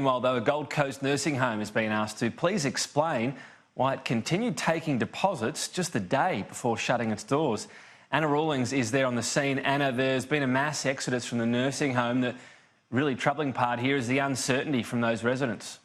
Meanwhile, though, a Gold Coast nursing home has been asked to please explain why it continued taking deposits just the day before shutting its doors. Anna Rawlings is there on the scene. Anna, there's been a mass exodus from the nursing home. The really troubling part here is the uncertainty from those residents.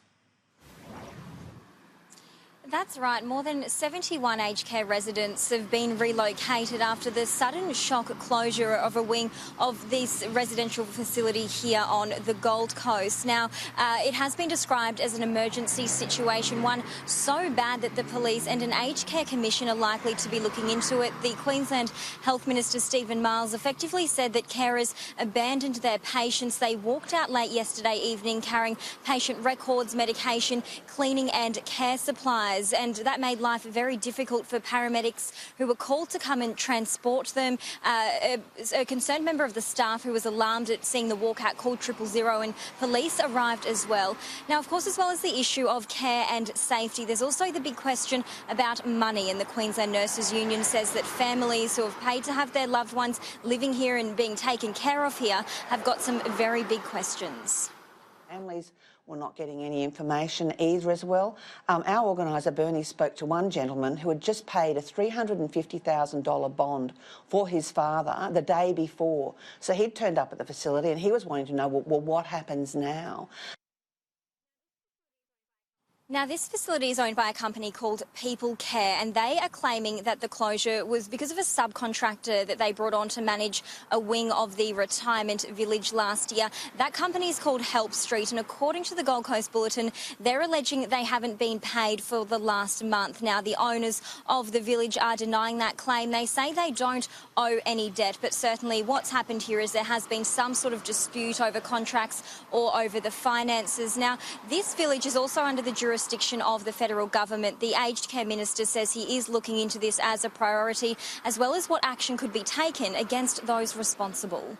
That's right. More than 71 aged care residents have been relocated after the sudden shock closure of a wing of this residential facility here on the Gold Coast. Now, it has been described as an emergency situation, one so bad that the police and an aged care commission are likely to be looking into it. The Queensland Health Minister Stephen Miles effectively said that carers abandoned their patients. They walked out late yesterday evening carrying patient records, medication, cleaning and care supplies. And that made life very difficult for paramedics who were called to come and transport them. A concerned member of the staff who was alarmed at seeing the walkout called 000, and police arrived as well. Now, of course, as well as the issue of care and safety, there's also the big question about money. And the Queensland Nurses Union says that families who have paid to have their loved ones living here and being taken care of here have got some very big questions. Families were not getting any information either as well. Our organiser Bernie spoke to one gentleman who had just paid a $350,000 bond for his father the day before. So he'd turned up at the facility and he was wanting to know, well, what happens now? Now, this facility is owned by a company called People Care, and they are claiming that the closure was because of a subcontractor that they brought on to manage a wing of the retirement village last year. That company is called Help Street, and according to the Gold Coast Bulletin, they're alleging they haven't been paid for the last month. Now, the owners of the village are denying that claim. They say they don't owe any debt, but certainly what's happened here is there has been some sort of dispute over contracts or over the finances. Now, this village is also under the jurisdiction of the federal government. The aged care minister says he is looking into this as a priority, as well as what action could be taken against those responsible.